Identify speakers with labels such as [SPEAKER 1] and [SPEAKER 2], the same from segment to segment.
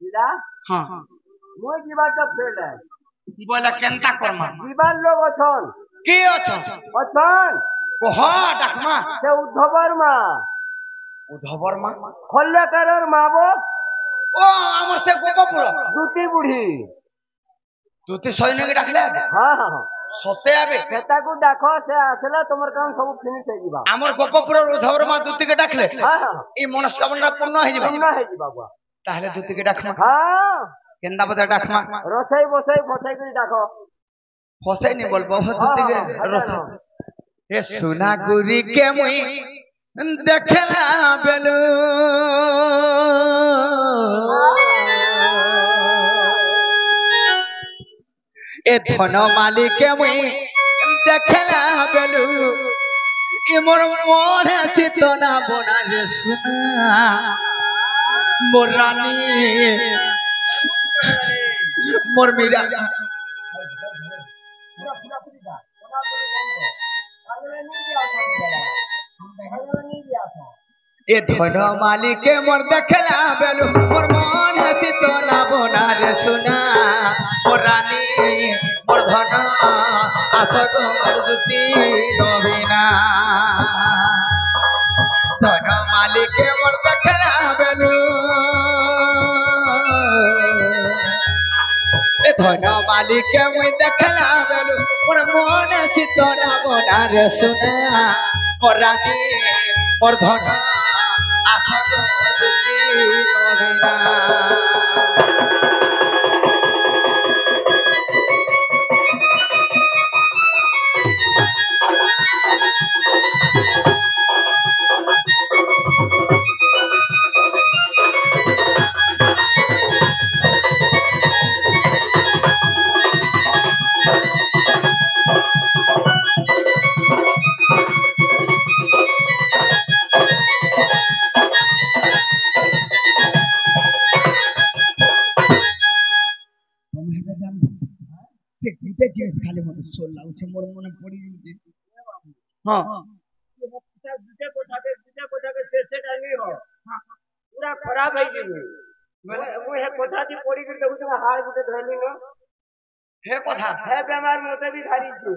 [SPEAKER 1] बुझला
[SPEAKER 2] हाँ
[SPEAKER 1] मुई जीवा तो फेल है
[SPEAKER 2] बोला केंता करमा
[SPEAKER 1] जीवान लोग अछन
[SPEAKER 2] की अछ
[SPEAKER 1] अछन
[SPEAKER 2] कह डाकमा
[SPEAKER 1] से उद्धवर मा
[SPEAKER 2] उद्धवर मा
[SPEAKER 1] खल्लेकरर माबो
[SPEAKER 2] ओ हमर से गोपपुर
[SPEAKER 1] दुती बुढ़ी
[SPEAKER 2] तुती सैनिक डाकले
[SPEAKER 1] हाँ हाँ हाँ
[SPEAKER 2] सते आबे
[SPEAKER 1] सेता को डाको से आसला तुमर काम सब फिनिश है जीवा
[SPEAKER 2] हमर गोपपुर उद्धवर मा दुती के डाकले
[SPEAKER 1] हाँ हाँ
[SPEAKER 2] ई मनस्कामना पूर्ण है जीवा
[SPEAKER 1] सुनना है जीवा बुआ
[SPEAKER 2] ताहले दुती के डाकमा
[SPEAKER 1] हाँ
[SPEAKER 2] केंदा बता डाकमा
[SPEAKER 1] रसोई बसोई फसई कर डाको
[SPEAKER 2] फसे नहीं बोल बहुत दुती के रस ए सुना गुरी के मुई देखला बेलू ए धन मालिक के मुई देखला बेलू ए मोर मोर सितना बना रे सुना मोर रानी मोर मीरा ए धन मालिक के मोर देखला बेलू मोर मन सितना बना रे सुना मोर रानी मोर धन आशक मोर दुती रबिना धन मालिक के मोर देखला बेलू ए धन मालिक के मुई देखला बेलू मोर मन सितना बना रे सुना मोर रानी मोर धन आशक मोर दुती रबिना से गुटे जिनिस खाली मन सोल लाउछ मोर मन पड़ी जे हां
[SPEAKER 1] दुटे कोठा के से डाली हो पूरा खराब है जीवी वो है कोठा दी पड़ी कर देखु हार गुटे धरली न
[SPEAKER 2] हे कथा
[SPEAKER 1] है बेमार मोते भी धारी छी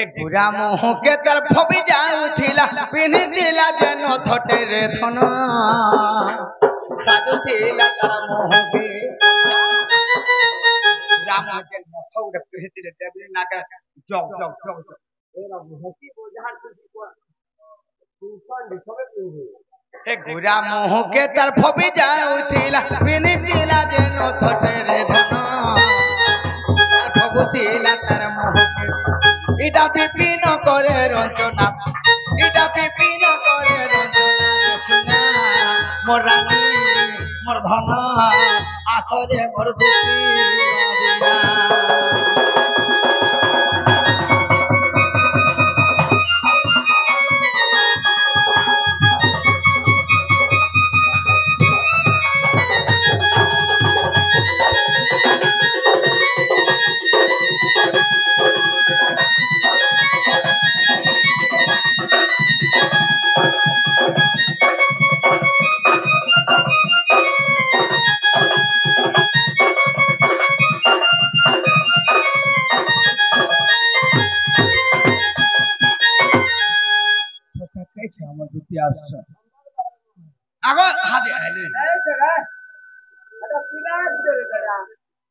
[SPEAKER 2] एक बुरा मोह के तरफ भी जाउथिला पिनि दिला जेन थटे रे थन साधु थिला तार मोह के राम के मथौ रे पिहिति रे टेबल नाका जग जग जग
[SPEAKER 1] एरा मोहकी को जहां को इंसान दिखवे पिंजे
[SPEAKER 2] हे गुरा मोह के तरफ भी जाउथिला पिनि दिला जेन थटे रे धन भगवतीला तार मोह के इटा पिपिन करे रंजना इटा पिपिन करे रंजना रे सुना मोर रानी मोर धन आसरे मोर दुती रबिना हमर दुती आछ आगो हादे आले
[SPEAKER 1] अरे पीला गुटे करा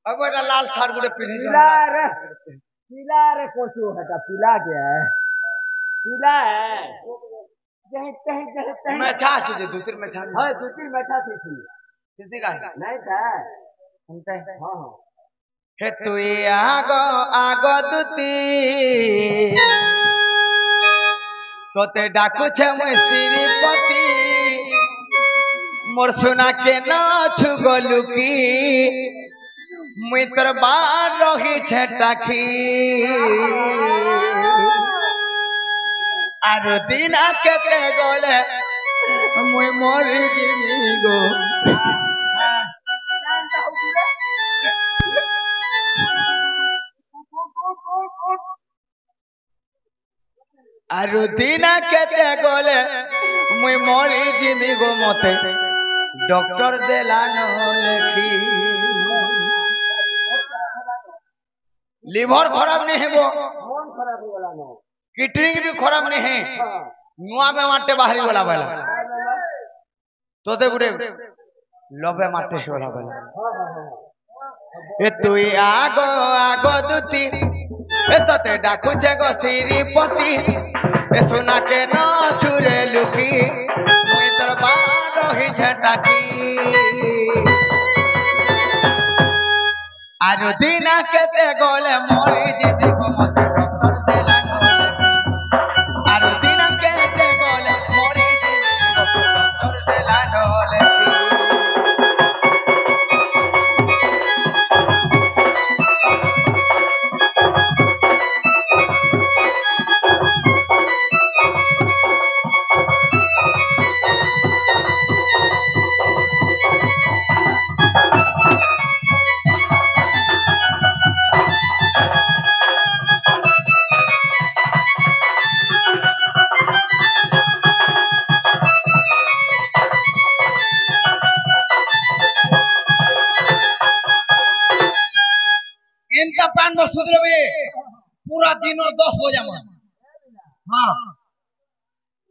[SPEAKER 2] अगो एटा लाल साड़ गुटे पिन्हि
[SPEAKER 1] पीला रे कोचो है पीला के है पीला है जहीं तहीं जहीं तहीं
[SPEAKER 2] मैं छाछ जे दुतिर में छाछ
[SPEAKER 1] हां दुतिर बैठा थी
[SPEAKER 2] किसी का
[SPEAKER 1] नहीं था
[SPEAKER 2] सुनते
[SPEAKER 1] हां हां
[SPEAKER 2] हे तुई आगो आगो दुती तोते डाकू छे मैं श्रीपति मोर सुना के ना छु गोलू की मुई तोर बार रही छे टाखी आरो दिना केते गोले मुई मोरी दिनी गो आरो दिना केते गोले मुई मोरी जिमी गो मते डॉक्टर देला न लेखी लिभर खराब नहीं है वो
[SPEAKER 1] मन खराब हो गला न
[SPEAKER 2] किडनी भी खराब नहीं है नुआ में माटे बाहरी वाला वाला तो दे बुढ़े लबे माटे से वाला वाला ए तुई आगो आगो दुती ए तते डाकुचे गो श्रीपति ए सुना के न छुरे लुकी मुई तोर बारो ही झटाकी आरो दिना केते गोले मोरी जीती को मत डॉक्टर देला आरो दिना केते गोले मोरी जीती को डॉक्टर देला नोले इनका पान में सुध लेबे पूरा दिन और 10 बजे में हां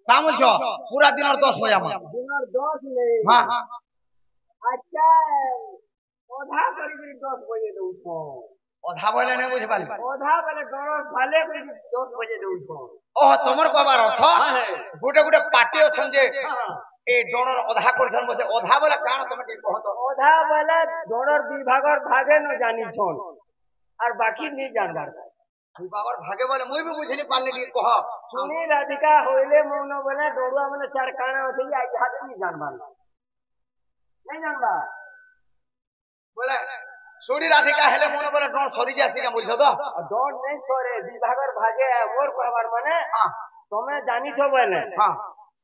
[SPEAKER 2] काम छो पूरा दिन और 10 बजे में
[SPEAKER 1] दिन और 10 नहीं
[SPEAKER 2] हां
[SPEAKER 1] अच्छा ओधा करी 10 बजे दे उठो
[SPEAKER 2] ओधा बोले नहीं बुझ पाली
[SPEAKER 1] ओधा वाले डर भाले करी 10 बजे दे उठो
[SPEAKER 2] ओह तमर कबार अर्थ गुटे गुटे पार्टी अछन जे ए डोनर ओधा करछन बसे ओधा बोले कान तमे के कहत
[SPEAKER 1] ओधा वाला डोनर विभागर भागे न जानी छन और बाकी नहीं जानबार
[SPEAKER 2] विभागर भागे बोले मुई भी बुझनी पालने दी कह
[SPEAKER 1] सुनी राधिका होइले मौन बोले डोडुआ माने सरकाना होते आई हाथ नहीं जानबार नहीं जानबार
[SPEAKER 2] बोले सुड़ी राधिका हेले मोन बोले डोन सरी जासी का बुझो तो
[SPEAKER 1] डोन नहीं सोरे विभागर भागे मोर कहबार माने तमे जानी छो बोले
[SPEAKER 2] हां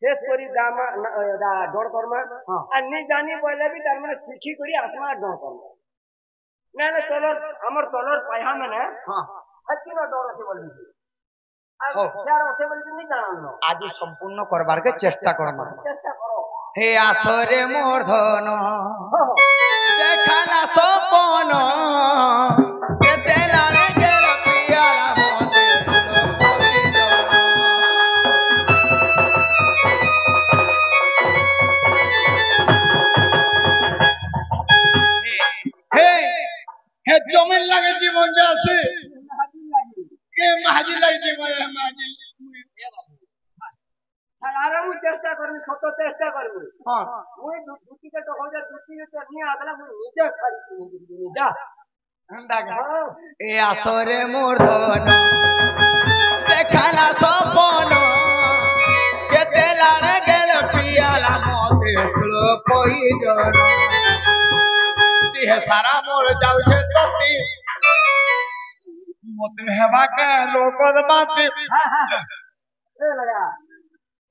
[SPEAKER 1] शेष करी दाम डोर करमा आ नहीं जानी बोले भी तार माने सीखी करी आत्मा डोर करमा ना ना चलो हमर तलर पाया में ना
[SPEAKER 2] हां
[SPEAKER 1] हत्ती न डर আছে বলবি আর যার আছে বলবি नहीं জানো
[SPEAKER 2] आज संपूर्ण करबार के चेष्टा करना
[SPEAKER 1] চেষ্টা করো
[SPEAKER 2] हे आसरे मोर धन देखाना सपन केते लागे गेल पियाला मोते सुनो कोई हे हे जमीन लागे जीवन जासे के महाजी लागे जीवन महाजी
[SPEAKER 1] আর আমি চেষ্টা করবি কত চেষ্টা করবি
[SPEAKER 2] हां
[SPEAKER 1] ওই দুটি কে তো হয়ে দুটি কে নিয়ে আগলা মুই নিজে ছাড়ি যা
[SPEAKER 2] हंदा ए आसरे मोर धन देखाना सपन केते लागे गेल पियाला मोते सुलो कोई जन दिहे सारा मोर जाउ छे तती मोते हेबा के लोकद बाती
[SPEAKER 1] ए लगा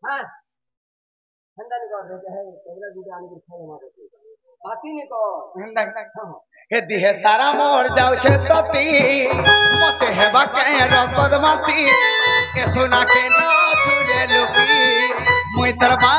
[SPEAKER 1] हां ठंडा नहीं कर रहे है पहला वीडियो आने के खाए मारे बाती नहीं तो
[SPEAKER 2] हंदा हे दिहे सारा मोर जाउ छे तती मोते हेबा के लोकद बाती के सुना के ना छुरे लुकी मुई तरबा